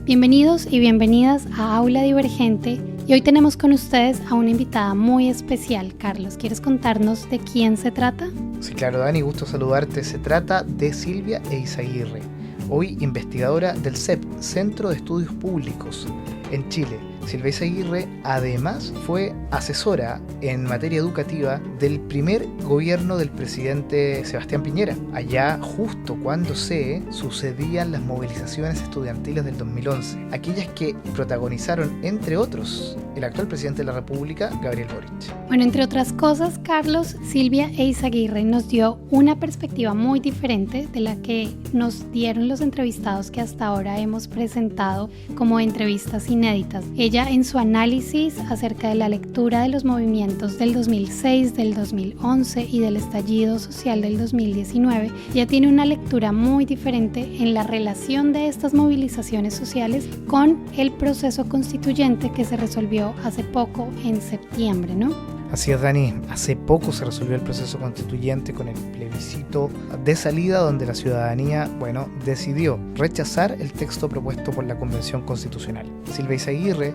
Bienvenidos y bienvenidas a Aula Divergente y hoy tenemos con ustedes a una invitada muy especial. Carlos, ¿quieres contarnos de quién se trata? Sí, claro, Dani, gusto saludarte. Se trata de Silvia Eizaguirre, hoy investigadora del CEP, Centro de Estudios Públicos, en Chile. Silvia Eizaguirre además fue asesora en materia educativa del primer gobierno del presidente Sebastián Piñera, allá justo cuando se sucedían las movilizaciones estudiantiles del 2011, aquellas que protagonizaron, entre otros, el actual presidente de la República, Gabriel Boric. Bueno, entre otras cosas, Carlos, Silvia Eizaguirre nos dio una perspectiva muy diferente de la que nos dieron los entrevistados que hasta ahora hemos presentado como entrevistas inéditas. Ella, en su análisis acerca de la lectura de los movimientos del 2006, del 2011 y del estallido social del 2019, ya tiene una lectura muy diferente en la relación de estas movilizaciones sociales con el proceso constituyente que se resolvió hace poco en septiembre, ¿no? Así es, Dani, hace poco se resolvió el proceso constituyente con el plebiscito de salida donde la ciudadanía, decidió rechazar el texto propuesto por la Convención Constitucional. Silvia Eizaguirre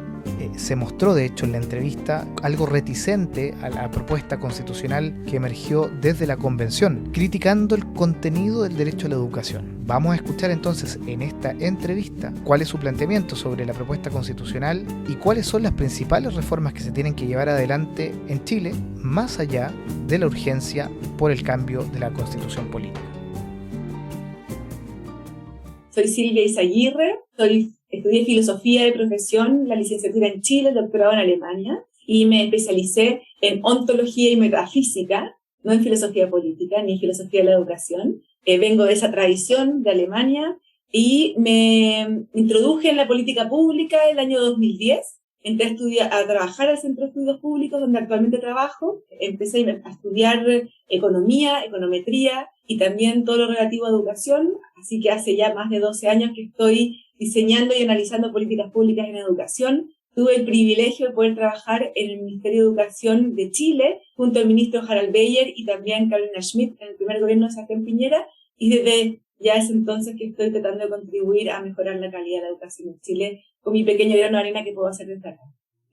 se mostró, de hecho, en la entrevista algo reticente a la propuesta constitucional que emergió desde la Convención, criticando el contenido del derecho a la educación. Vamos a escuchar entonces en esta entrevista cuál es su planteamiento sobre la propuesta constitucional y cuáles son las principales reformas que se tienen que llevar adelante en Chile, más allá de la urgencia por el cambio de la constitución política. Soy Silvia Eizaguirre, estudié filosofía de profesión, la licenciatura en Chile, el doctorado en Alemania, y me especialicé en ontología y metafísica, no en filosofía política ni en filosofía de la educación. Vengo de esa tradición de Alemania y me introduje en la política pública el año 2010. Entré a trabajar al Centro de Estudios Públicos, donde actualmente trabajo. Empecé a estudiar economía, econometría y también todo lo relativo a educación. Así que hace ya más de 12 años que estoy diseñando y analizando políticas públicas en educación. Tuve el privilegio de poder trabajar en el Ministerio de Educación de Chile, junto al ministro Harald Beyer y también Carolina Schmidt, en el primer gobierno de Sebastián Piñera, y desde ya es entonces que estoy tratando de contribuir a mejorar la calidad de la educación en Chile con mi pequeño grano de arena que puedo hacer desde acá.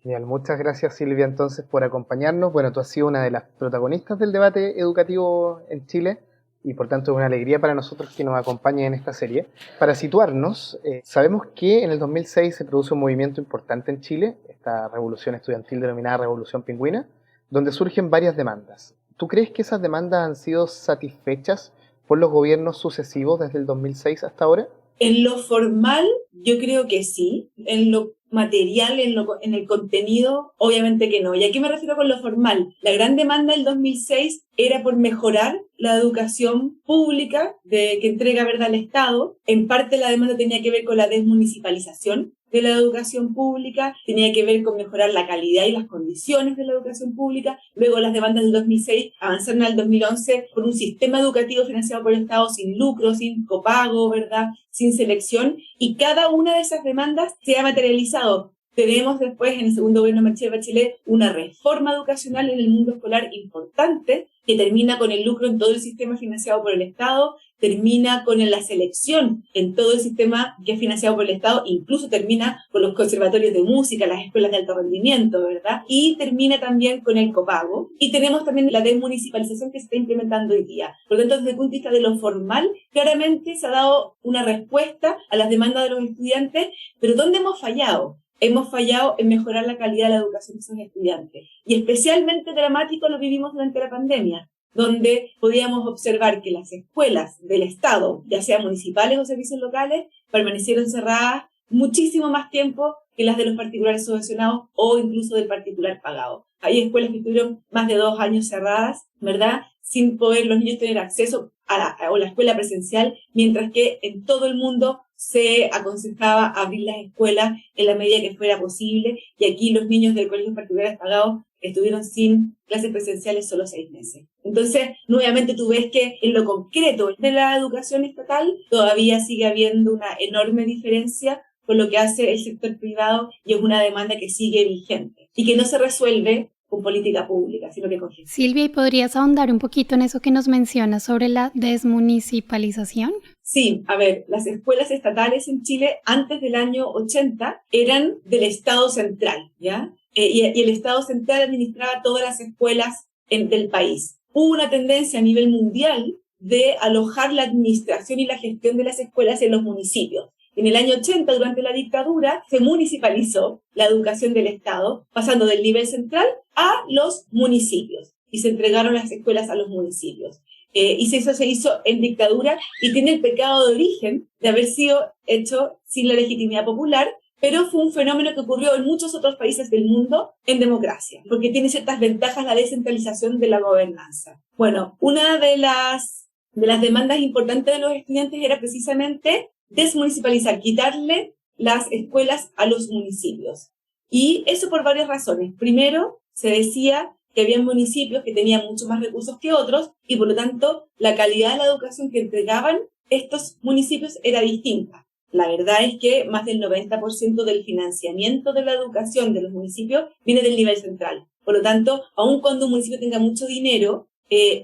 Genial, muchas gracias, Silvia, entonces, por acompañarnos. Bueno, tú has sido una de las protagonistas del debate educativo en Chile y por tanto es una alegría para nosotros que nos acompañes en esta serie. Para situarnos, sabemos que en el 2006 se produce un movimiento importante en Chile, esta revolución estudiantil denominada Revolución Pingüina, donde surgen varias demandas. ¿Tú crees que esas demandas han sido satisfechas por los gobiernos sucesivos desde el 2006 hasta ahora? En lo formal, yo creo que sí. En lo material, en el contenido, obviamente que no. ¿Y a qué me refiero con lo formal? La gran demanda del 2006 era por mejorar la educación pública que entrega, ¿verdad?, al Estado. En parte la demanda tenía que ver con la desmunicipalización de la educación pública, tenía que ver con mejorar la calidad y las condiciones de la educación pública. Luego las demandas del 2006 avanzaron al 2011 por un sistema educativo financiado por el Estado sin lucro, sin copago, ¿verdad?, sin selección, y cada una de esas demandas se ha materializado. Tenemos después, en el segundo gobierno de Michelle Bachelet, una reforma educacional en el mundo escolar importante que termina con el lucro en todo el sistema financiado por el Estado, termina con la selección en todo el sistema que es financiado por el Estado, incluso termina con los conservatorios de música, las escuelas de alto rendimiento, ¿verdad? Y termina también con el copago. Y tenemos también la desmunicipalización que se está implementando hoy día. Por lo tanto, desde el punto de vista de lo formal, claramente se ha dado una respuesta a las demandas de los estudiantes, pero ¿dónde hemos fallado? Hemos fallado en mejorar la calidad de la educación de esos estudiantes. Y especialmente dramático lo vivimos durante la pandemia, donde podíamos observar que las escuelas del Estado, ya sean municipales o servicios locales, permanecieron cerradas muchísimo más tiempo que las de los particulares subvencionados o incluso del particular pagado. Hay escuelas que estuvieron más de 2 años cerradas, ¿verdad?, sin poder los niños tener acceso a la escuela presencial, mientras que en todo el mundo se aconsejaba abrir las escuelas en la medida que fuera posible, y aquí los niños de colegios particulares pagados estuvieron sin clases presenciales solo 6 meses. Entonces, nuevamente tú ves que en lo concreto de la educación estatal todavía sigue habiendo una enorme diferencia con lo que hace el sector privado, y es una demanda que sigue vigente y que no se resuelve con política pública, sino que con gestión. Silvia, ¿y podrías ahondar un poquito en eso que nos mencionas sobre la desmunicipalización? Sí, a ver, las escuelas estatales en Chile antes del año 80 eran del Estado central, ¿ya? Y el Estado central administraba todas las escuelas del país. Hubo una tendencia a nivel mundial de alojar la administración y la gestión de las escuelas en los municipios. En el año 80, durante la dictadura, se municipalizó la educación del Estado, pasando del nivel central a los municipios, y se entregaron las escuelas a los municipios. Y eso se hizo en dictadura y tiene el pecado de origen de haber sido hecho sin la legitimidad popular, pero fue un fenómeno que ocurrió en muchos otros países del mundo en democracia, porque tiene ciertas ventajas la descentralización de la gobernanza. Bueno, una de las demandas importantes de los estudiantes era precisamente desmunicipalizar, quitarle las escuelas a los municipios. Y eso por varias razones. Primero, se decía que había municipios que tenían mucho más recursos que otros y por lo tanto la calidad de la educación que entregaban estos municipios era distinta. La verdad es que más del 90% del financiamiento de la educación de los municipios viene del nivel central. Por lo tanto, aun cuando un municipio tenga mucho dinero,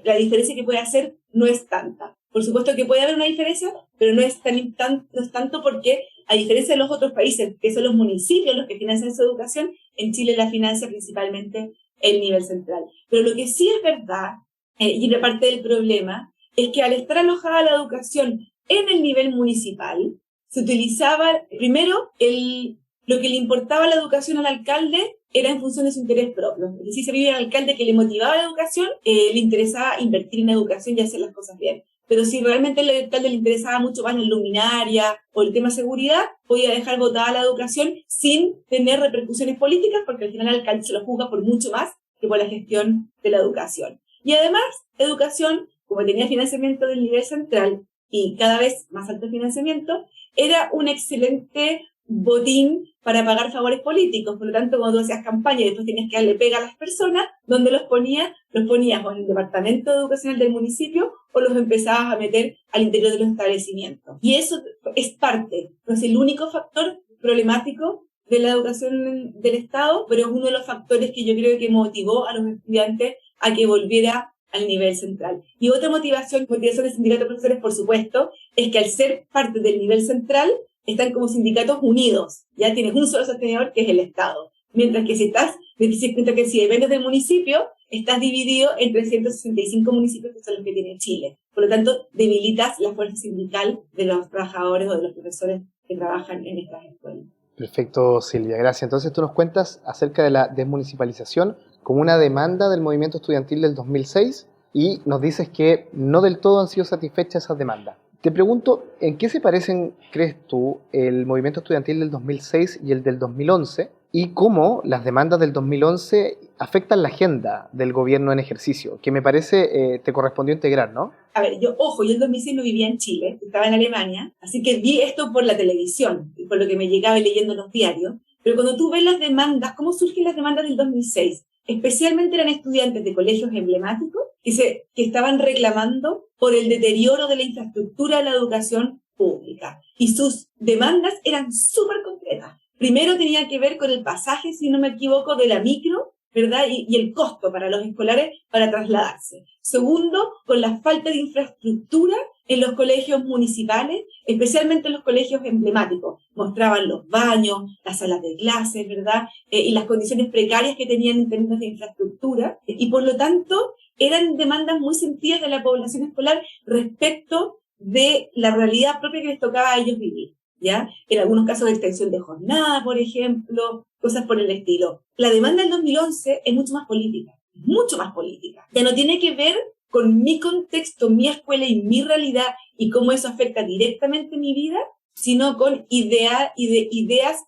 la diferencia que puede hacer no es tanta. Por supuesto que puede haber una diferencia, pero no es tanto porque, a diferencia de los otros países, que son los municipios los que financian su educación, en Chile la financia principalmente el nivel central. Pero lo que sí es verdad, y una parte del problema, es que al estar alojada la educación en el nivel municipal, se utilizaba, primero, lo que le importaba a la educación al alcalde era en función de su interés propio. Es decir, se veía al alcalde que le motivaba la educación, le interesaba invertir en educación y hacer las cosas bien. Pero si realmente al alcalde le interesaba mucho más la luminaria o el tema seguridad, podía dejar botada la educación sin tener repercusiones políticas, porque al final el alcalde se lo juzga por mucho más que por la gestión de la educación. Y además, educación, como tenía financiamiento del nivel central y cada vez más alto financiamiento, era un excelente botín para pagar favores políticos. Por lo tanto, cuando tú hacías campaña y después tenías que darle pega a las personas, ¿dónde los ponías? Los ponías o en el departamento educacional del municipio o los empezabas a meter al interior de los establecimientos. Y eso es parte, no es el único factor problemático de la educación del Estado, pero es uno de los factores que yo creo que motivó a los estudiantes a que volviera al nivel central. Y otra motivación del sindicato de profesores, por supuesto, es que al ser parte del nivel central, están como sindicatos unidos. Ya tienes un solo sostenedor, que es el Estado. Mientras que si dependes del municipio, estás dividido en 365 municipios que son los que tiene Chile. Por lo tanto, debilitas la fuerza sindical de los trabajadores o de los profesores que trabajan en estas escuelas. Perfecto, Silvia, gracias. Entonces tú nos cuentas acerca de la desmunicipalización como una demanda del movimiento estudiantil del 2006 y nos dices que no del todo han sido satisfechas esas demandas. Te pregunto, ¿en qué se parecen, crees tú, el movimiento estudiantil del 2006 y el del 2011? Y cómo las demandas del 2011 afectan la agenda del gobierno en ejercicio, que me parece te correspondió integrar, ¿no? A ver, yo el 2006 no vivía en Chile, estaba en Alemania, así que vi esto por la televisión, por lo que me llegaba leyendo en los diarios. Pero cuando tú ves las demandas, ¿cómo surgen las demandas del 2006? Especialmente eran estudiantes de colegios emblemáticos que estaban reclamando por el deterioro de la infraestructura de la educación pública. Y sus demandas eran súper concretas. Primero tenía que ver con el pasaje, si no me equivoco, de la micro, ¿verdad? Y el costo para los escolares para trasladarse. Segundo, con la falta de infraestructura en los colegios municipales, especialmente en los colegios emblemáticos. Mostraban los baños, las salas de clases, ¿verdad? Y las condiciones precarias que tenían en términos de infraestructura. Y por lo tanto, eran demandas muy sentidas de la población escolar respecto de la realidad propia que les tocaba a ellos vivir, ¿ya? En algunos casos de extensión de jornada, por ejemplo, cosas por el estilo. La demanda del 2011 es mucho más política. Ya no tiene que ver con mi contexto, mi escuela y mi realidad y cómo eso afecta directamente mi vida, sino con ideas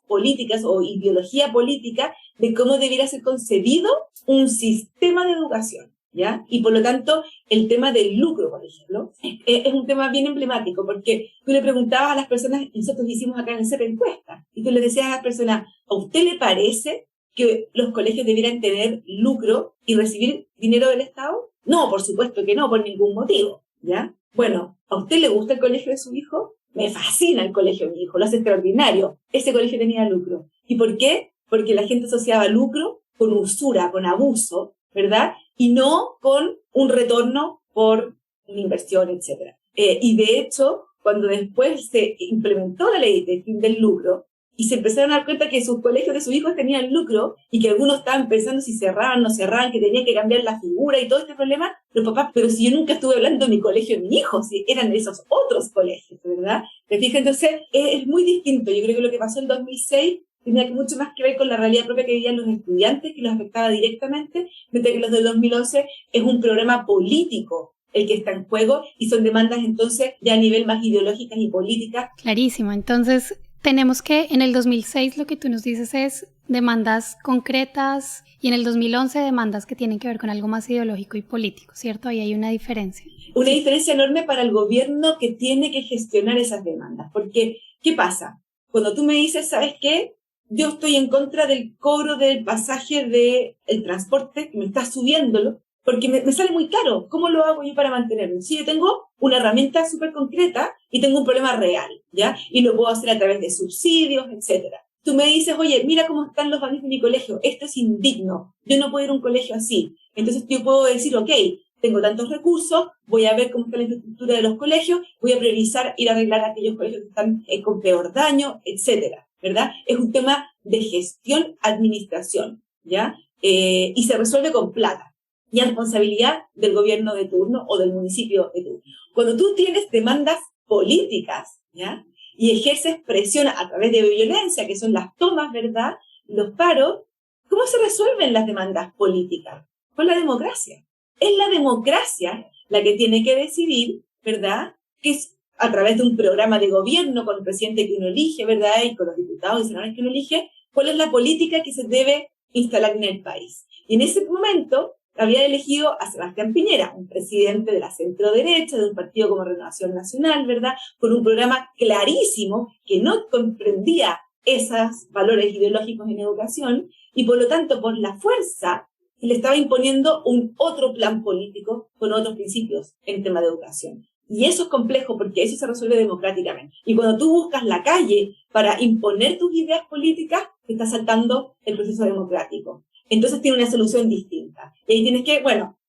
políticas o ideología política de cómo debiera ser concebido un sistema de educación, ¿ya? Y por lo tanto, el tema del lucro, por ejemplo, es un tema bien emblemático, porque tú le preguntabas a las personas, y nosotros hicimos acá en el CEP encuesta, y tú le decías a las personas, ¿a usted le parece que los colegios debieran tener lucro y recibir dinero del Estado? No, por supuesto que no, por ningún motivo, ¿ya? Bueno, ¿a usted le gusta el colegio de su hijo? Me fascina el colegio de mi hijo, lo hace extraordinario. Ese colegio tenía lucro. ¿Y por qué? Porque la gente asociaba lucro con usura, con abuso, ¿verdad? Y no con un retorno por una inversión, etc. Y de hecho, cuando después se implementó la ley de fin del lucro, y se empezaron a dar cuenta que sus colegios de sus hijos tenían lucro y que algunos estaban pensando si cerraban o no cerraban, que tenían que cambiar la figura y todo este problema, los papás, pero si yo nunca estuve hablando de mi colegio de mi hijo, si eran esos otros colegios, ¿verdad? ¿Te fijas? Entonces, es muy distinto. Yo creo que lo que pasó en 2006 tenía mucho más que ver con la realidad propia que vivían los estudiantes, que los afectaba directamente, mientras que los del 2011 es un programa político el que está en juego y son demandas entonces ya a nivel más ideológicas y políticas. Clarísimo. Entonces, tenemos que en el 2006 lo que tú nos dices es demandas concretas y en el 2011 demandas que tienen que ver con algo más ideológico y político, ¿cierto? Ahí hay una diferencia. Una diferencia enorme para el gobierno que tiene que gestionar esas demandas. Porque, ¿qué pasa? Cuando tú me dices, ¿sabes qué? Yo estoy en contra del cobro del pasaje del transporte, que me está subiéndolo, porque me sale muy caro. ¿Cómo lo hago yo para mantenerlo? Si yo tengo una herramienta súper concreta y tengo un problema real, ¿ya? Y lo puedo hacer a través de subsidios, etcétera. Tú me dices, oye, mira cómo están los baños de mi colegio. Esto es indigno. Yo no puedo ir a un colegio así. Entonces yo puedo decir, ok, tengo tantos recursos, voy a ver cómo está la infraestructura de los colegios, voy a priorizar ir a arreglar aquellos colegios que están con peor daño, etcétera, ¿verdad? Es un tema de gestión, administración, ¿ya? Y se resuelve con plata y a responsabilidad del gobierno de turno o del municipio de turno. Cuando tú tienes demandas políticas, ¿ya? Y ejerces presión a través de violencia, que son las tomas, ¿verdad? Los paros, ¿cómo se resuelven las demandas políticas? Con la democracia. Es la democracia la que tiene que decidir, ¿verdad? Que es a través de un programa de gobierno con el presidente que uno elige, ¿verdad? Y con los diputados y senadores que uno elige, cuál es la política que se debe instalar en el país. Y en ese momento había elegido a Sebastián Piñera, un presidente de la centro-derecha, de un partido como Renovación Nacional, ¿verdad? Con un programa clarísimo que no comprendía esos valores ideológicos en educación y por lo tanto por la fuerza le estaba imponiendo un otro plan político con otros principios en tema de educación. Y eso es complejo porque eso se resuelve democráticamente. Y cuando tú buscas la calle para imponer tus ideas políticas, te está saltando el proceso democrático. Entonces tiene una solución distinta. Y ahí tienes que,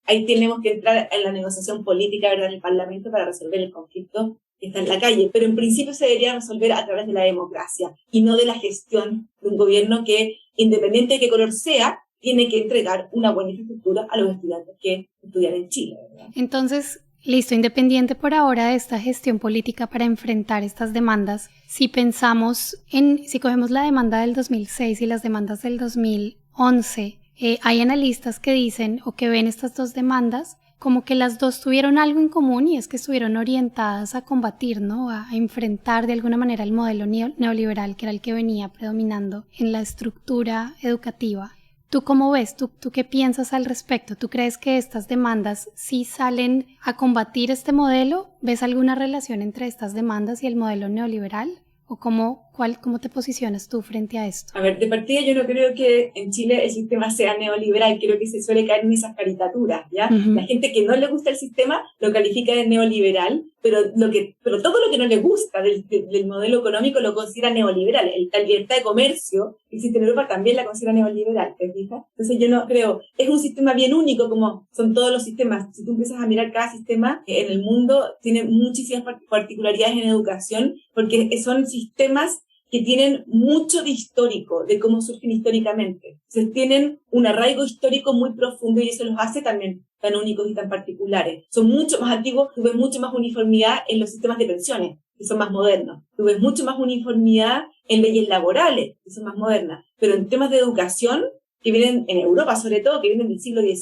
ahí tenemos que entrar en la negociación política, ¿verdad?, en el Parlamento para resolver el conflicto que está en la calle. Pero en principio se debería resolver a través de la democracia y no de la gestión de un gobierno que, independiente de qué color sea, tiene que entregar una buena infraestructura a los estudiantes que estudian en Chile, ¿verdad? Entonces, listo, independiente por ahora de esta gestión política para enfrentar estas demandas, si cogemos la demanda del 2006 y las demandas del 2011, hay analistas que dicen o que ven estas dos demandas como que las dos tuvieron algo en común y es que estuvieron orientadas a combatir, ¿no? A enfrentar de alguna manera el modelo neoliberal que era el que venía predominando en la estructura educativa. ¿Tú cómo ves? ¿Tú qué piensas al respecto? ¿Tú crees que estas demandas sí salen a combatir este modelo? ¿Ves alguna relación entre estas demandas y el modelo neoliberal? ¿O cómo te posicionas tú frente a esto? A ver, de partida yo no creo que en Chile el sistema sea neoliberal, creo que se suele caer en esas caricaturas, ¿ya? Uh-huh. La gente que no le gusta el sistema lo califica de neoliberal, pero todo lo que no le gusta del modelo económico lo considera neoliberal. La libertad de comercio que existe en Europa también la considera neoliberal, ¿te fijas? Entonces yo no creo, es un sistema bien único como son todos los sistemas. Si tú empiezas a mirar cada sistema en el mundo, tiene muchísimas particularidades en educación, porque son sistemas que tienen mucho de histórico, de cómo surgen históricamente. Entonces tienen un arraigo histórico muy profundo y eso los hace también tan únicos y tan particulares. Son mucho más antiguos, tú ves mucho más uniformidad en los sistemas de pensiones, que son más modernos. Tú ves mucho más uniformidad en leyes laborales, que son más modernas. Pero en temas de educación, que vienen en Europa sobre todo, que vienen del siglo XVIII,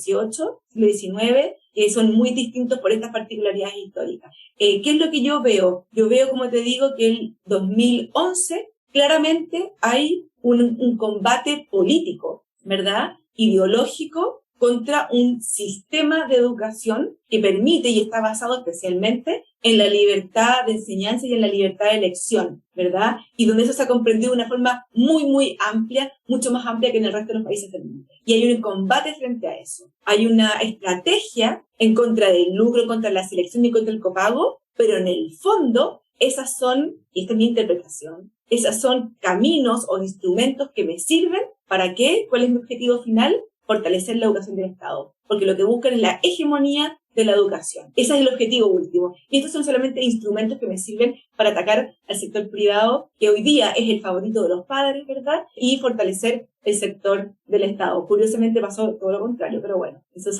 siglo XIX, que son muy distintos por estas particularidades históricas. ¿Qué es lo que yo veo? Yo veo, como te digo, que el 2011 claramente hay un combate político, ¿verdad?, ideológico contra un sistema de educación que permite y está basado especialmente en la libertad de enseñanza y en la libertad de elección, ¿verdad? Y donde eso se ha comprendido de una forma muy, muy amplia, mucho más amplia que en el resto de los países del mundo. Y hay un combate frente a eso. Hay una estrategia en contra del lucro, contra la selección y contra el copago, pero en el fondo esas son, y esta es mi interpretación, esas son caminos o instrumentos que me sirven ¿Para qué? ¿Cuál es mi objetivo final? Fortalecer la educación del Estado, porque lo que buscan es la hegemonía de la educación. Ese es el objetivo último. Y estos son solamente instrumentos que me sirven para atacar al sector privado, que hoy día es el favorito de los padres, ¿verdad? Y fortalecer el sector del Estado. Curiosamente pasó todo lo contrario, pero bueno, eso es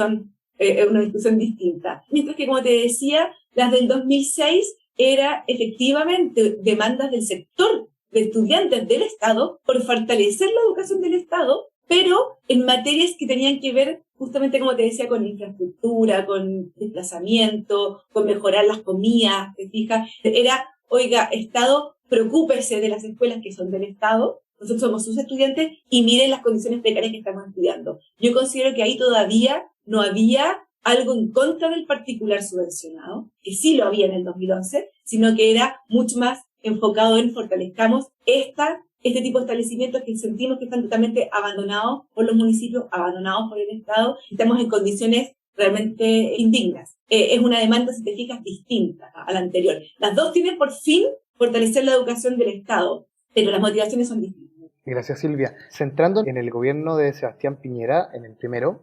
una discusión distinta. Mientras que, como te decía, las del 2006 era efectivamente demandas del sector de estudiantes del Estado por fortalecer la educación del Estado, pero en materias que tenían que ver justamente, como te decía, con infraestructura, con desplazamiento, con mejorar las comidas, ¿te fijas? Era, oiga, Estado, preocúpese de las escuelas que son del Estado, nosotros somos sus estudiantes y miren las condiciones precarias que estamos estudiando. Yo considero que ahí todavía no había algo en contra del particular subvencionado, que sí lo había en el 2011, sino que era mucho más enfocado en fortalezcamos este tipo de establecimientos que sentimos que están totalmente abandonados por los municipios, abandonados por el Estado, y estamos en condiciones realmente indignas. Es una demanda, si te fijas, distinta a la anterior. Las dos tienen por fin fortalecer la educación del Estado, pero las motivaciones son distintas. Gracias, Silvia. Centrando en el gobierno de Sebastián Piñera, en el primero,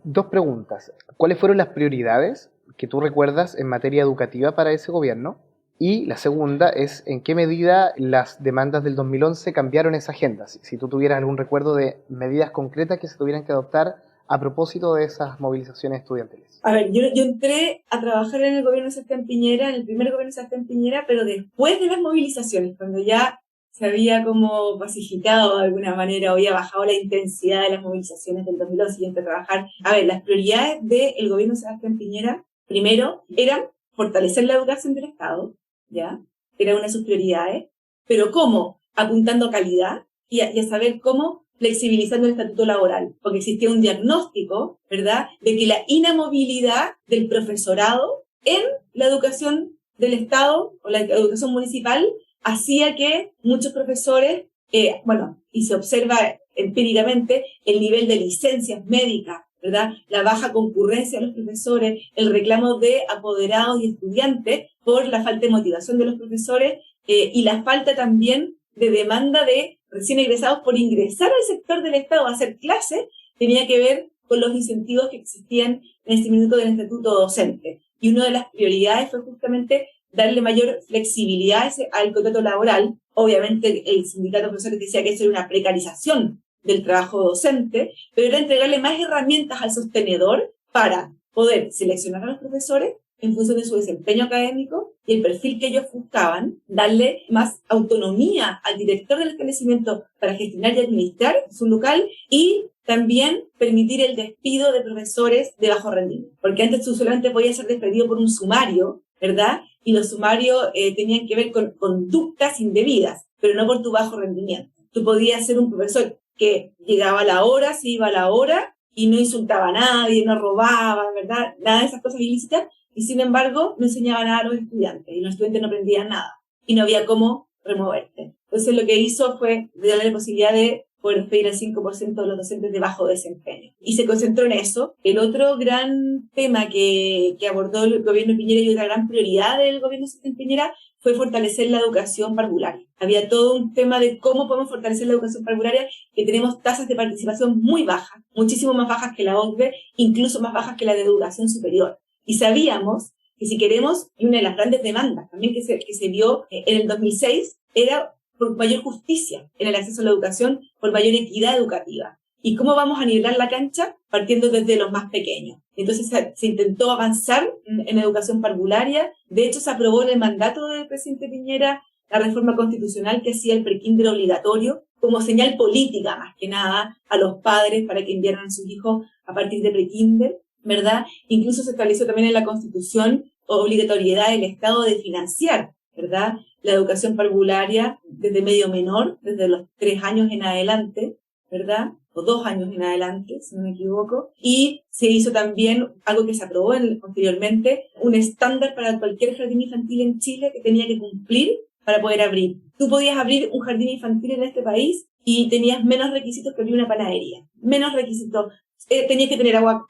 dos preguntas. ¿Cuáles fueron las prioridades que tú recuerdas en materia educativa para ese gobierno? Y la segunda es, ¿en qué medida las demandas del 2011 cambiaron esa agenda? Si tú tuvieras algún recuerdo de medidas concretas que se tuvieran que adoptar a propósito de esas movilizaciones estudiantiles. A ver, yo entré a trabajar en el gobierno de Sebastián Piñera, en el primer gobierno de Sebastián Piñera, pero después de las movilizaciones, cuando ya se había como pacificado de alguna manera, había bajado la intensidad de las movilizaciones del 2011 y entré a trabajar. A ver, las prioridades del gobierno de Sebastián Piñera, primero, eran fortalecer la educación del Estado, ¿ya? Era una de sus prioridades. Pero ¿cómo? Apuntando a calidad y a saber cómo flexibilizando el estatuto laboral, porque existía un diagnóstico, ¿verdad?, de que la inamovilidad del profesorado en la educación del Estado o la educación municipal hacía que muchos profesores, y se observa empíricamente el nivel de licencias médicas, ¿verdad?, la baja concurrencia de los profesores, el reclamo de apoderados y estudiantes por la falta de motivación de los profesores y la falta también de demanda de recién egresados por ingresar al sector del Estado a hacer clases, tenía que ver con los incentivos que existían en este minuto del estatuto docente. Y una de las prioridades fue justamente darle mayor flexibilidad al contrato laboral. Obviamente el sindicato de profesores decía que eso era una precarización del trabajo docente, pero era entregarle más herramientas al sostenedor para poder seleccionar a los profesores en función de su desempeño académico y el perfil que ellos buscaban, darle más autonomía al director del establecimiento para gestionar y administrar su local y también permitir el despido de profesores de bajo rendimiento. Porque antes tú solamente podías ser despedido por un sumario, ¿verdad? Y los sumarios tenían que ver con conductas indebidas, pero no por tu bajo rendimiento. Tú podías ser un profesor que llegaba a la hora, se iba a la hora y no insultaba a nadie, no robaba, ¿verdad? Nada de esas cosas ilícitas. Y sin embargo, no enseñaba nada a los estudiantes, y los estudiantes no aprendían nada, y no había cómo removerte. Entonces lo que hizo fue darle la posibilidad de poder despedir al 5% de los docentes de bajo desempeño. Y se concentró en eso. El otro gran tema que abordó el gobierno de Piñera y otra gran prioridad del gobierno de Piñera fue fortalecer la educación parvularia. Había todo un tema de cómo podemos fortalecer la educación parvularia, que tenemos tasas de participación muy bajas, muchísimo más bajas que la OCDE, incluso más bajas que la de educación superior. Y sabíamos que si queremos, y una de las grandes demandas también que se vio en el 2006, era por mayor justicia en el acceso a la educación, por mayor equidad educativa. ¿Y cómo vamos a nivelar la cancha? Partiendo desde los más pequeños. Entonces se intentó avanzar en educación parvularia. De hecho, se aprobó en el mandato del presidente Piñera la reforma constitucional que hacía el prekinder obligatorio como señal política, más que nada, a los padres para que enviaran a sus hijos a partir de prekinder, ¿verdad? Incluso se estableció también en la Constitución obligatoriedad del Estado de financiar, ¿verdad?, la educación parvularia desde medio menor, desde los 3 años en adelante, ¿verdad?, o 2 años en adelante, si no me equivoco. Y se hizo también algo que se aprobó posteriormente, un estándar para cualquier jardín infantil en Chile que tenía que cumplir para poder abrir. Tú podías abrir un jardín infantil en este país y tenías menos requisitos que abrir una panadería. Menos requisitos. Tenías que tener agua,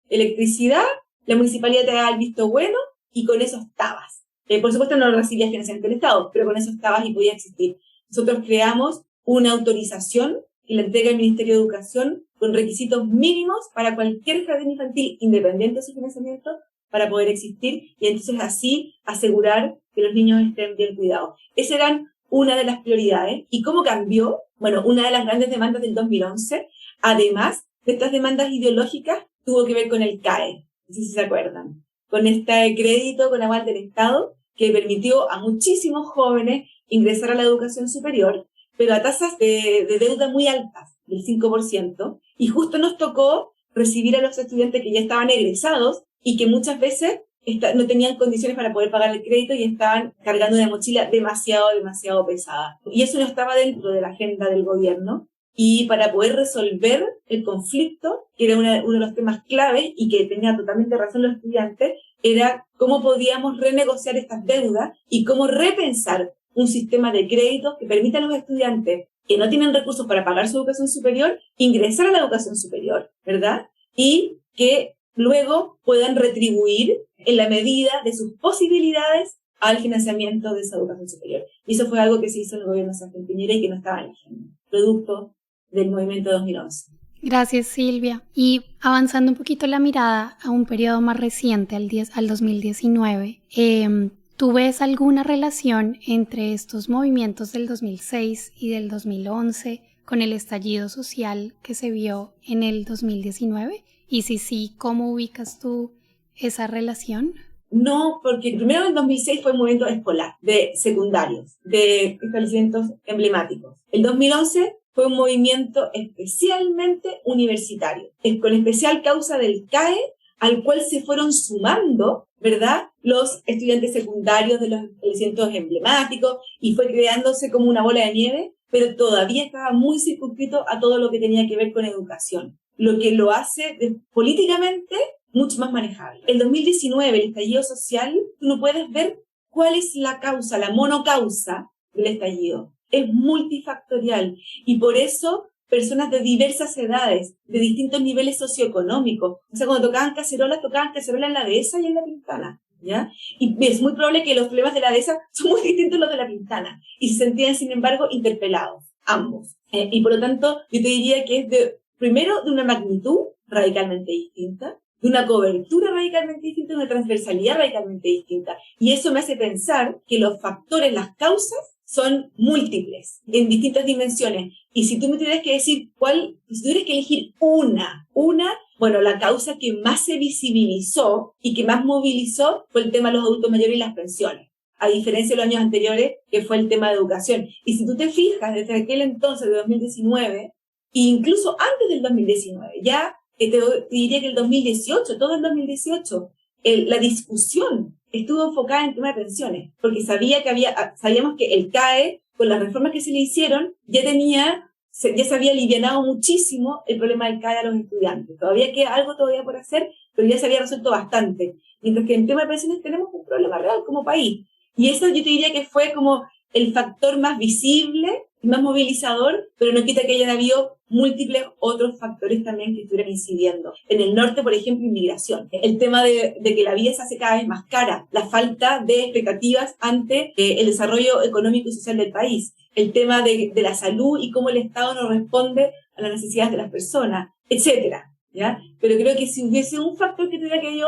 electricidad, la municipalidad te daba el visto bueno y con eso estabas. Por supuesto no recibías financiamiento del Estado, pero con eso estabas y podía existir. Nosotros creamos una autorización y la entrega del Ministerio de Educación con requisitos mínimos para cualquier jardín infantil independiente de su financiamiento para poder existir y entonces así asegurar que los niños estén bien cuidados. Esas eran una de las prioridades. ¿Y cómo cambió? Bueno, una de las grandes demandas del 2011, además de estas demandas ideológicas, tuvo que ver con el CAE, no sé si se acuerdan, con este crédito con aval del Estado que permitió a muchísimos jóvenes ingresar a la educación superior, pero a tasas de deuda muy altas, del 5%, y justo nos tocó recibir a los estudiantes que ya estaban egresados y que muchas veces no tenían condiciones para poder pagar el crédito y estaban cargando una mochila demasiado pesada. Y eso no estaba dentro de la agenda del gobierno. Y para poder resolver el conflicto, que era uno de los temas claves y que tenía totalmente razón los estudiantes, era cómo podíamos renegociar estas deudas y cómo repensar un sistema de créditos que permita a los estudiantes que no tienen recursos para pagar su educación superior, ingresar a la educación superior, ¿verdad? Y que luego puedan retribuir en la medida de sus posibilidades al financiamiento de esa educación superior. Y eso fue algo que se hizo en el gobierno de Sebastián Piñera y que no estaba en la agenda, producto del movimiento 2011. Gracias, Silvia. Y avanzando un poquito la mirada a un periodo más reciente, al 2019, ¿tú ves alguna relación entre estos movimientos del 2006 y del 2011 con el estallido social que se vio en el 2019? Y si sí, ¿cómo ubicas tú esa relación? No, porque primero en 2006 fue un movimiento escolar, de secundarios, de establecimientos emblemáticos. El 2011 fue un movimiento especialmente universitario, con especial causa del CAE, al cual se fueron sumando, ¿verdad?, los estudiantes secundarios de los establecimientos emblemáticos, y fue creándose como una bola de nieve, pero todavía estaba muy circunscrito a todo lo que tenía que ver con educación, lo que lo hace políticamente mucho más manejable. El 2019, el estallido social, tú no puedes ver cuál es la causa, la monocausa del estallido. Es multifactorial y por eso personas de diversas edades, de distintos niveles socioeconómicos, o sea, cuando tocaban cacerola en la dehesa y en la Pintana, ¿ya? Y es muy probable que los problemas de la dehesa son muy distintos a los de la Pintana y se sentían, sin embargo, interpelados, ambos. Y por lo tanto, yo te diría que es primero de una magnitud radicalmente distinta, de una cobertura radicalmente distinta, de una transversalidad radicalmente distinta. Y eso me hace pensar que los factores, las causas, son múltiples, en distintas dimensiones. Y si tú me tuvieras que decir si tuvieras que elegir bueno, la causa que más se visibilizó y que más movilizó fue el tema de los adultos mayores y las pensiones, a diferencia de los años anteriores, que fue el tema de educación. Y si tú te fijas, desde aquel entonces, de 2019, e incluso antes del 2019, ya te diría que el 2018, todo el 2018, la discusión estuvo enfocada en el tema de pensiones, porque sabíamos que el CAE, con las reformas que se le hicieron, ya se había alivianado muchísimo el problema del CAE a los estudiantes. Todavía queda algo por hacer, pero ya se había resuelto bastante. Mientras que en el tema de pensiones tenemos un problema real como país. Y eso yo te diría que fue como el factor más visible y más movilizador, pero no quita que hayan habido múltiples otros factores también que estuvieran incidiendo. En el norte, por ejemplo, inmigración. El tema de que la vida se hace cada vez más cara, la falta de expectativas ante el desarrollo económico y social del país, el tema de la salud y cómo el Estado no responde a las necesidades de las personas, etcétera, ¿ya? Pero creo que si hubiese un factor que tuviera que yo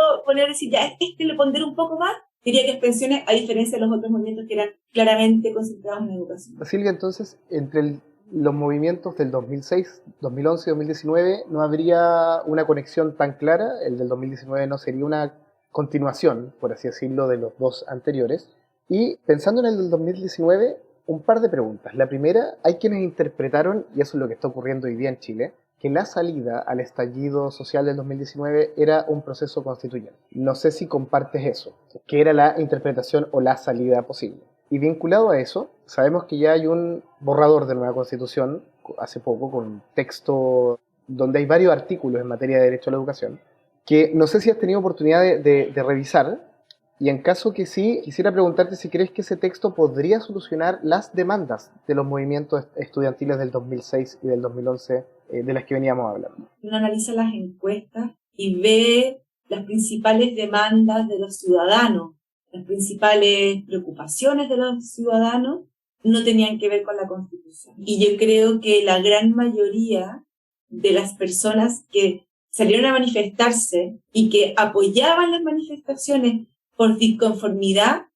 decir, ya le pondré un poco más, diría que es pensiones, a diferencia de los otros movimientos que eran claramente concentrados en educación. Silvia, entonces, entre los movimientos del 2006, 2011 y 2019 no habría una conexión tan clara. El del 2019 no sería una continuación, por así decirlo, de los dos anteriores. Y pensando en el del 2019, un par de preguntas. La primera, hay quienes interpretaron, y eso es lo que está ocurriendo hoy día en Chile, que la salida al estallido social del 2019 era un proceso constituyente. No sé si compartes eso, que era la interpretación o la salida posible. Y vinculado a eso, sabemos que ya hay un borrador de nueva constitución, hace poco, con un texto donde hay varios artículos en materia de derecho a la educación, que no sé si has tenido oportunidad de revisar, y en caso que sí, quisiera preguntarte si crees que ese texto podría solucionar las demandas de los movimientos estudiantiles del 2006 y del 2011 de las que veníamos hablando. Uno analiza las encuestas y ve las principales demandas de los ciudadanos, las principales preocupaciones de los ciudadanos, no tenían que ver con la Constitución. Y yo creo que la gran mayoría de las personas que salieron a manifestarse y que apoyaban las manifestaciones por disconformidad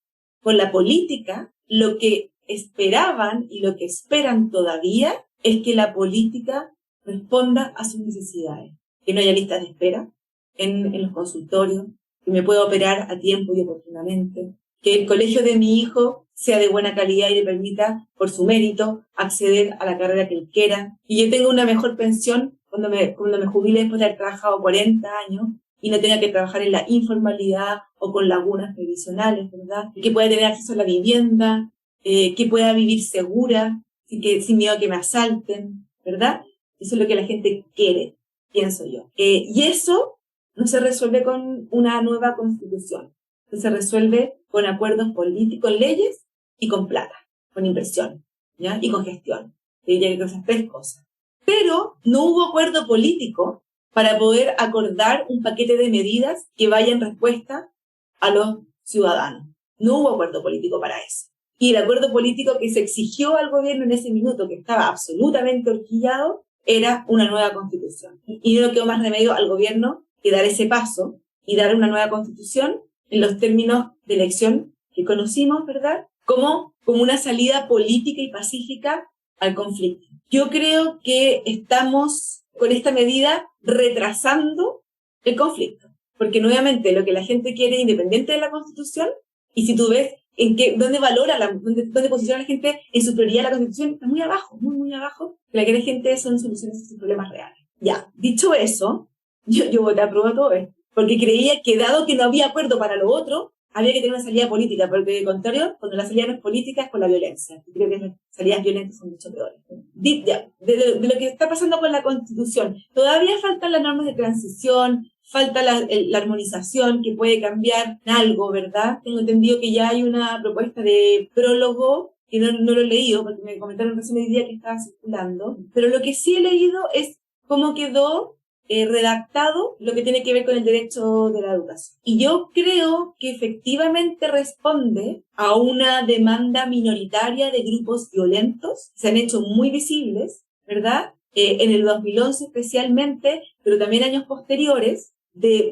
con la política, lo que esperaban y lo que esperan todavía es que la política responda a sus necesidades, que no haya listas de espera en los consultorios, que me pueda operar a tiempo y oportunamente, que el colegio de mi hijo sea de buena calidad y le permita, por su mérito, acceder a la carrera que él quiera, y yo tenga una mejor pensión cuando me jubile después de haber trabajado 40 años y no tenga que trabajar en la informalidad o con lagunas previsionales, ¿verdad? Que pueda tener acceso a la vivienda, que pueda vivir segura, sin miedo a que me asalten, ¿verdad? Eso es lo que la gente quiere, pienso yo. Y eso no se resuelve con una nueva constitución, se resuelve con acuerdos políticos, con leyes y con plata, con inversión, ¿ya? Y con gestión. Te diría que con esas tres cosas. Pero no hubo acuerdo político para poder acordar un paquete de medidas que vaya en respuesta a los ciudadanos. No hubo acuerdo político para eso. Y el acuerdo político que se exigió al gobierno en ese minuto, que estaba absolutamente horquillado, era una nueva constitución. Y no quedó más remedio al gobierno que dar ese paso y dar una nueva constitución en los términos de elección que conocimos, ¿verdad? Como una salida política y pacífica al conflicto. Yo creo que estamos con esta medida retrasando el conflicto, porque nuevamente lo que la gente quiere es independiente de la Constitución, y si tú ves dónde dónde posiciona la gente en su prioridad la Constitución, está muy abajo, muy, muy abajo. Lo que quiere la gente son soluciones a sus problemas reales. Ya, dicho eso, yo voté a prueba todo esto, porque creía que dado que no había acuerdo para lo otro, había que tener una salida política, porque de contrario, cuando la salida no es política, es con la violencia. Y creo que las salidas violentas son mucho peores. De lo que está pasando con la Constitución, todavía faltan las normas de transición, falta la armonización que puede cambiar algo, ¿verdad? Tengo entendido que ya hay una propuesta de prólogo, que no lo he leído, porque me comentaron recién el día que estaba circulando, pero lo que sí he leído es cómo quedó redactado lo que tiene que ver con el derecho de la educación. Y yo creo que efectivamente responde a una demanda minoritaria de grupos violentos, se han hecho muy visibles, ¿verdad? En el 2011 especialmente, pero también años posteriores,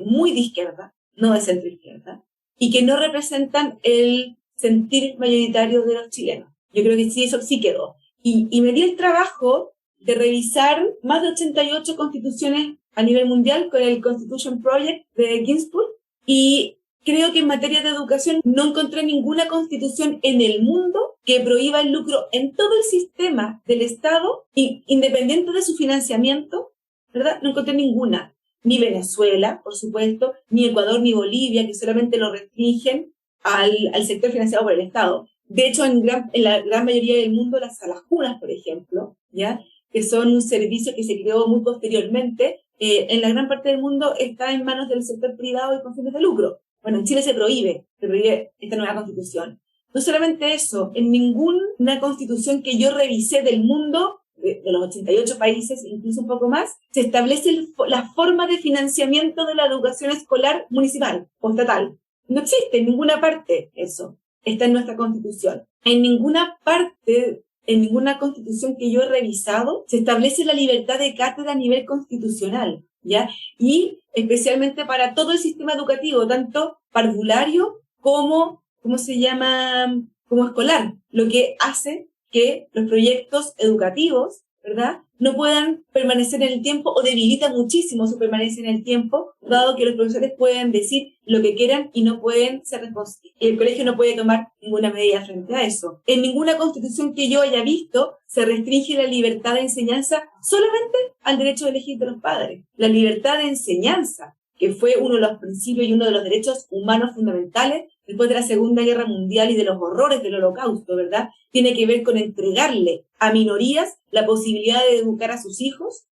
muy de izquierda, no de centro izquierda, y que no representan el sentir mayoritario de los chilenos. Yo creo que sí, eso sí quedó. Y me di el trabajo de revisar más de 88 constituciones a nivel mundial con el Constitution Project de Ginsburg, y creo que en materia de educación no encontré ninguna constitución en el mundo que prohíba el lucro en todo el sistema del Estado, independiente de su financiamiento, ¿verdad? No encontré ninguna. Ni Venezuela, por supuesto, ni Ecuador, ni Bolivia, que solamente lo restringen al sector financiado por el Estado. De hecho, en la gran mayoría del mundo, las cunas, por ejemplo, ¿ya? Que son un servicio que se creó muy posteriormente, en la gran parte del mundo está en manos del sector privado y con fines de lucro. Bueno, en Chile se prohíbe esta nueva constitución. No solamente eso, en ninguna constitución que yo revisé del mundo, de los 88 países, incluso un poco más, se establece la forma de financiamiento de la educación escolar municipal o estatal. No existe en ninguna parte eso. Está en nuestra constitución. En ninguna parte, en ninguna constitución que yo he revisado, se establece la libertad de cátedra a nivel constitucional, ¿ya? Y especialmente para todo el sistema educativo, tanto parvulario como, como escolar, lo que hace que los proyectos educativos, ¿verdad?, no puedan permanecer en el tiempo, o debilita muchísimo su permanencia en el tiempo, dado que los profesores pueden decir lo que quieran y no pueden ser responsables. El colegio no puede tomar ninguna medida frente a eso. En ninguna constitución que yo haya visto se restringe la libertad de enseñanza solamente al derecho de elegir de los padres. La libertad de enseñanza, que fue uno de los principios y uno de los derechos humanos fundamentales después de la Segunda Guerra Mundial y de los horrores del Holocausto, ¿verdad?, tiene que ver con entregarle a minorías la posibilidad de educar a sus hijos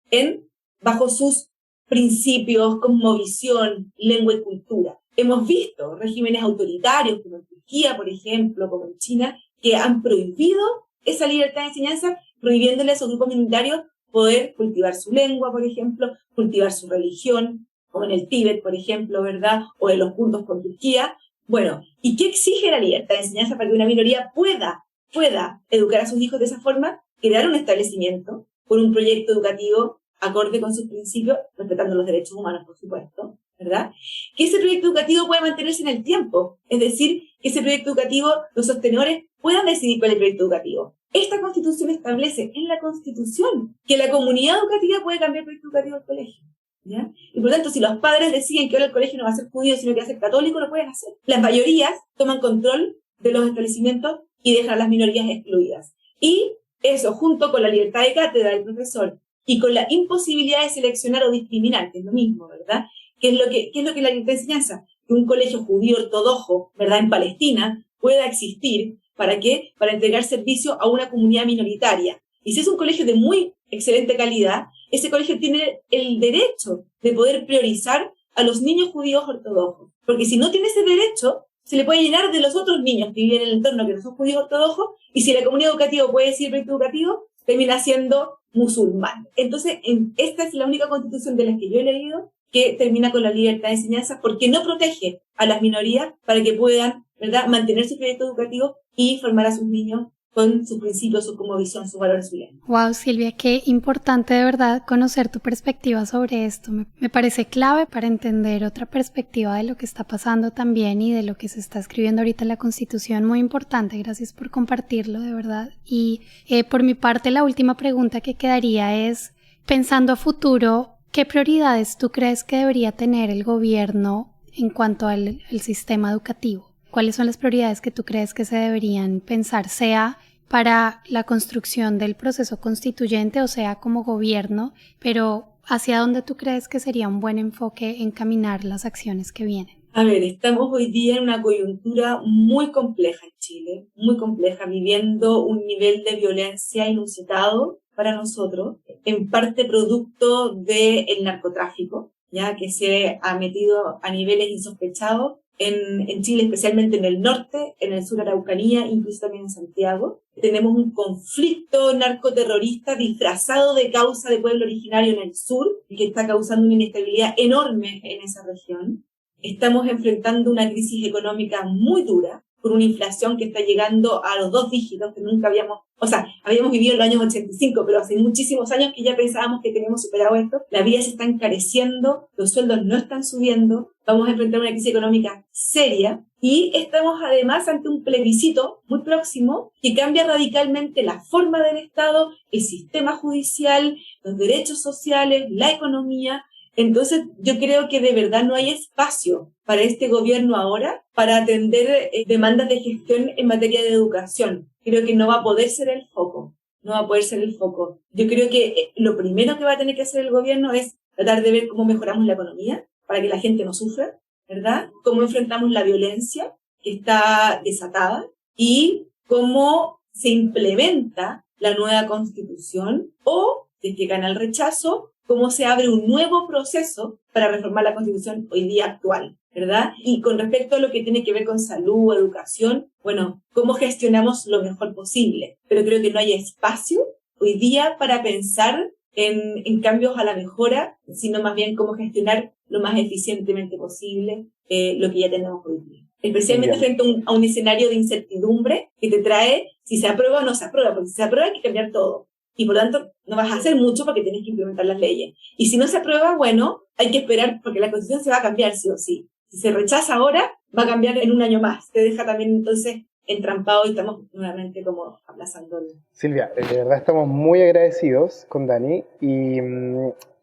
bajo sus principios, cosmovisión, lengua y cultura. Hemos visto regímenes autoritarios, como en Turquía, por ejemplo, como en China, que han prohibido esa libertad de enseñanza, prohibiéndole a esos grupos minoritarios poder cultivar su lengua, por ejemplo, cultivar su religión, como en el Tíbet, por ejemplo, ¿verdad?, o en los kurdos con Turquía. Bueno, ¿y qué exige la libertad de enseñanza para que una minoría pueda pueda educar a sus hijos de esa forma, crear un establecimiento con un proyecto educativo acorde con sus principios, respetando los derechos humanos, por supuesto, ¿verdad? Que ese proyecto educativo pueda mantenerse en el tiempo, es decir, que ese proyecto educativo, los sostenedores puedan decidir cuál es el proyecto educativo. Esta Constitución establece en la Constitución que la comunidad educativa puede cambiar el proyecto educativo del colegio, ¿ya? Y por tanto, si los padres deciden que ahora el colegio no va a ser judío, sino que va a ser católico, lo pueden hacer. Las mayorías toman control de los establecimientos y dejan a las minorías excluidas. Y eso, junto con la libertad de cátedra del profesor y con la imposibilidad de seleccionar o discriminar, que es lo mismo, ¿verdad? ¿Qué es lo que la libertad de enseñanza? Que un colegio judío ortodoxo, ¿verdad?, en Palestina, pueda existir. ¿Para qué? Para entregar servicio a una comunidad minoritaria. Y si es un colegio de muy excelente calidad, ese colegio tiene el derecho de poder priorizar a los niños judíos ortodoxos. Porque si no tiene ese derecho, se le puede llenar de los otros niños que viven en el entorno que no son judíos ortodoxos, y si la comunidad educativa puede decir proyecto educativo, termina siendo musulmán. Entonces, esta es la única constitución de las que yo he leído que termina con la libertad de enseñanza, porque no protege a las minorías para que puedan, ¿verdad?, mantener su proyecto educativo y formar a sus niños con sus principios, su cosmovisión, sus valores, su lengua. Wow, Silvia, qué importante de verdad conocer tu perspectiva sobre esto. Me parece clave para entender otra perspectiva de lo que está pasando también y de lo que se está escribiendo ahorita en la Constitución. Muy importante, gracias por compartirlo, de verdad. Y por mi parte, la última pregunta que quedaría es, pensando a futuro, ¿qué prioridades tú crees que debería tener el gobierno en cuanto al sistema educativo? ¿Cuáles son las prioridades que tú crees que se deberían pensar, sea para la construcción del proceso constituyente o sea como gobierno, pero hacia dónde tú crees que sería un buen enfoque encaminar las acciones que vienen? A ver, estamos hoy día en una coyuntura muy compleja en Chile, muy compleja, viviendo un nivel de violencia inusitado para nosotros, en parte producto del narcotráfico, ya que se ha metido a niveles insospechados en Chile, especialmente en el norte, en el sur Araucanía, incluso también en Santiago. Tenemos un conflicto narcoterrorista disfrazado de causa de pueblo originario en el sur, que está causando una inestabilidad enorme en esa región. Estamos enfrentando una crisis económica muy dura, con una inflación que está llegando a los 2 dígitos que nunca habíamos vivido en los años 85, pero hace muchísimos años que ya pensábamos que teníamos superado esto. La vida se está encareciendo, los sueldos no están subiendo, vamos a enfrentar una crisis económica seria y estamos además ante un plebiscito muy próximo que cambia radicalmente la forma del Estado, el sistema judicial, los derechos sociales, la economía. Entonces, yo creo que de verdad no hay espacio para este gobierno ahora para atender demandas de gestión en materia de educación. Creo que no va a poder ser el foco, no va a poder ser el foco. Yo creo que lo primero que va a tener que hacer el gobierno es tratar de ver cómo mejoramos la economía para que la gente no sufra, ¿verdad? Cómo enfrentamos la violencia que está desatada y cómo se implementa la nueva Constitución o, si es que gana el rechazo, cómo se abre un nuevo proceso para reformar la Constitución hoy día actual, ¿verdad? Y con respecto a lo que tiene que ver con salud, educación, bueno, cómo gestionamos lo mejor posible. Pero creo que no hay espacio hoy día para pensar en cambios a la mejora, sino más bien cómo gestionar lo más eficientemente posible lo que ya tenemos hoy día. Especialmente frente a un escenario de incertidumbre que te trae si se aprueba o no se aprueba, porque si se aprueba hay que cambiar todo. Y por lo tanto, no vas a hacer mucho porque tienes que implementar las leyes. Y si no se aprueba, bueno, hay que esperar porque la Constitución se va a cambiar sí o sí. Si se rechaza ahora, va a cambiar en un año más. Te deja también entonces entrampado y estamos nuevamente como aplazándolo. Silvia, de verdad estamos muy agradecidos con Dani y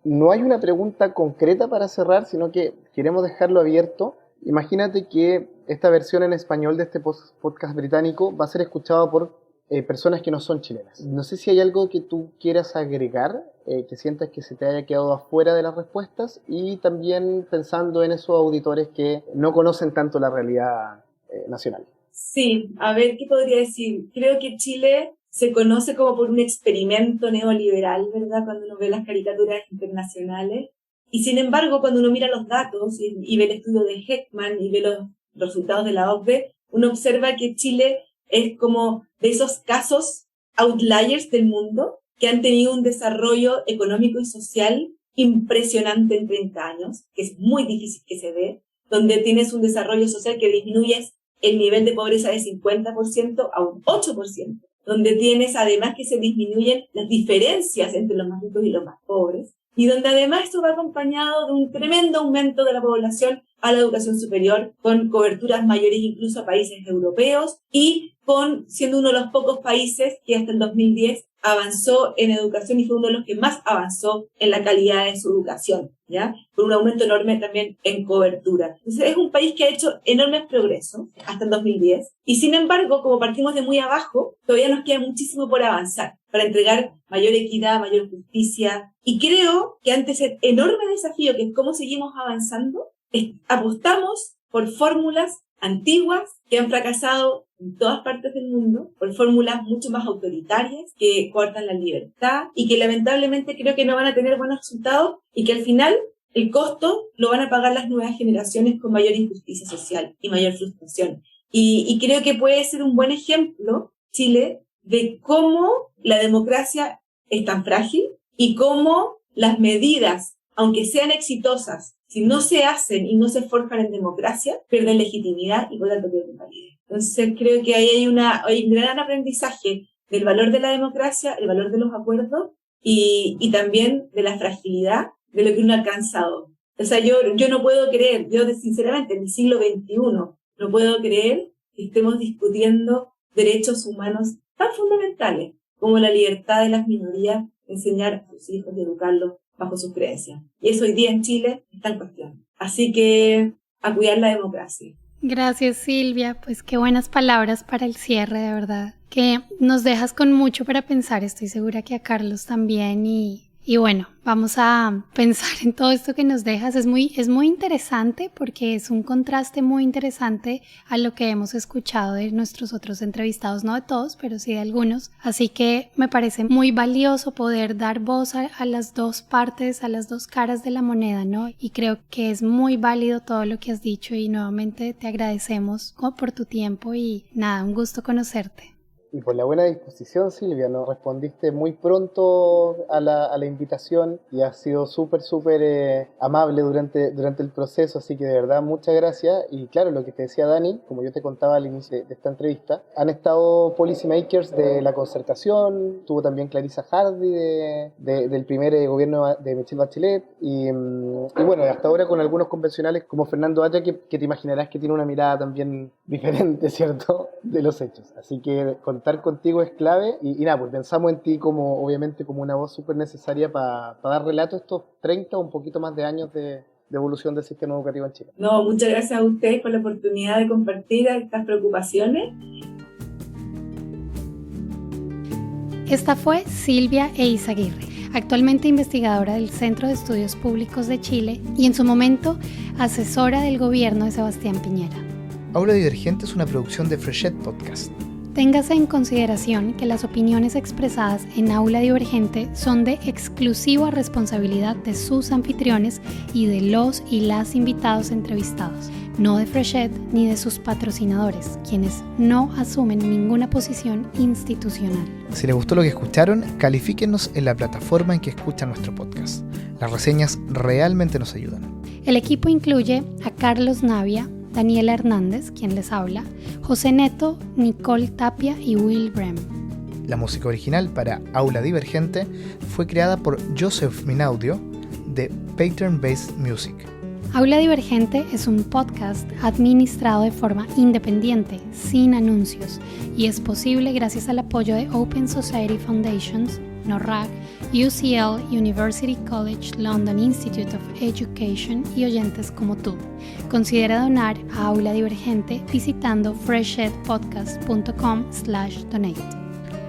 no hay una pregunta concreta para cerrar, sino que queremos dejarlo abierto. Imagínate que esta versión en español de este podcast británico va a ser escuchado por personas que no son chilenas. No sé si hay algo que tú quieras agregar, que sientas que se te haya quedado afuera de las respuestas y también pensando en esos auditores que no conocen tanto la realidad nacional. Sí, a ver, ¿qué podría decir? Creo que Chile se conoce como por un experimento neoliberal, ¿verdad? Cuando uno ve las caricaturas internacionales. Y sin embargo, cuando uno mira los datos y ve el estudio de Heckman y ve los resultados de la OCDE, uno observa que Chile es como de esos casos outliers del mundo que han tenido un desarrollo económico y social impresionante en 30 años, que es muy difícil que se dé, donde tienes un desarrollo social que disminuye el nivel de pobreza de 50% a un 8%, donde tienes además que se disminuyen las diferencias entre los más ricos y los más pobres, y donde además esto va acompañado de un tremendo aumento de la población a la educación superior, con coberturas mayores incluso a países europeos, y siendo uno de los pocos países que hasta el 2010 avanzó en educación y fue uno de los que más avanzó en la calidad de su educación, ¿ya? Por un aumento enorme también en cobertura. Entonces es un país que ha hecho enormes progresos hasta el 2010 y sin embargo, como partimos de muy abajo, todavía nos queda muchísimo por avanzar para entregar mayor equidad, mayor justicia, y creo que ante ese enorme desafío que es cómo seguimos avanzando, apostamos por fórmulas antiguas que han fracasado en todas partes del mundo, por fórmulas mucho más autoritarias que cortan la libertad y que lamentablemente creo que no van a tener buenos resultados y que al final el costo lo van a pagar las nuevas generaciones con mayor injusticia social y mayor frustración. Y creo que puede ser un buen ejemplo, Chile, de cómo la democracia es tan frágil y cómo las medidas, aunque sean exitosas, si no se hacen y no se forjan en democracia, pierden legitimidad y por lo tanto pierden validez. Entonces creo que ahí hay un gran aprendizaje del valor de la democracia, el valor de los acuerdos y también de la fragilidad de lo que uno ha alcanzado. O sea, yo no puedo creer, sinceramente en el siglo XXI, no puedo creer que estemos discutiendo derechos humanos tan fundamentales como la libertad de las minorías, enseñar a sus hijos y educarlos bajo sus creencias. Y eso hoy día en Chile está en cuestión. Así que a cuidar la democracia. Gracias, Silvia. Pues qué buenas palabras para el cierre, de verdad. Que nos dejas con mucho para pensar. Estoy segura que a Carlos también. Y bueno, vamos a pensar en todo esto que nos dejas. Es muy interesante porque es un contraste muy interesante a lo que hemos escuchado de nuestros otros entrevistados, no de todos, pero sí de algunos. Así que me parece muy valioso poder dar voz a las dos partes, a las dos caras de la moneda, ¿no? Y creo que es muy válido todo lo que has dicho y nuevamente te agradecemos por tu tiempo y nada, un gusto conocerte. Y por la buena disposición, Silvia, nos respondiste muy pronto a la invitación y has sido súper amable durante el proceso, así que de verdad muchas gracias. Y claro, lo que te decía Dani, como yo te contaba al inicio de esta entrevista, han estado policymakers de la concertación, tuvo también Clarissa Hardy del primer gobierno de Michelle Bachelet y bueno, hasta ahora con algunos convencionales como Fernando Hacha, que te imaginarás que tiene una mirada también diferente, ¿cierto?, de los hechos. Así que contar contigo es clave y nada, pues pensamos en ti obviamente como una voz súper necesaria para dar relato a estos 30 o un poquito más de años de evolución del sistema educativo en Chile. No, muchas gracias a ustedes por la oportunidad de compartir estas preocupaciones. Esta fue Silvia Eizaguirre, actualmente investigadora del Centro de Estudios Públicos de Chile y en su momento asesora del gobierno de Sebastián Piñera. Aula Divergente es una producción de Freshet Podcast. Téngase en consideración que las opiniones expresadas en Aula Divergente son de exclusiva responsabilidad de sus anfitriones y de los y las invitados entrevistados, no de Freshet ni de sus patrocinadores, quienes no asumen ninguna posición institucional. Si les gustó lo que escucharon, califíquenos en la plataforma en que escuchan nuestro podcast. Las reseñas realmente nos ayudan. El equipo incluye a Carlos Navia, Daniela Hernández, quien les habla, José Neto, Nicole Tapia y Will Brem. La música original para Aula Divergente fue creada por Joseph Minaudio de Pattern Based Music. Aula Divergente es un podcast administrado de forma independiente, sin anuncios, y es posible gracias al apoyo de Open Society Foundations, NORAC, UCL, University College London Institute of Education y oyentes como tú. Considera donar a Aula Divergente visitando freshedpodcast.com/donate.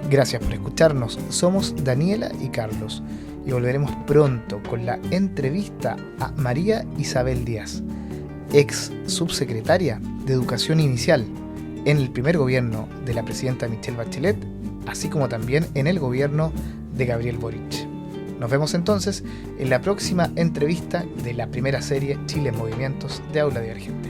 Gracias por escucharnos. Somos Daniela y Carlos y volveremos pronto con la entrevista a María Isabel Díaz, ex subsecretaria de Educación Inicial en el primer gobierno de la presidenta Michelle Bachelet, así como también en el gobierno de Gabriel Boric. Nos vemos entonces en la próxima entrevista de la primera serie Chile en Movimientos de Aula Divergente.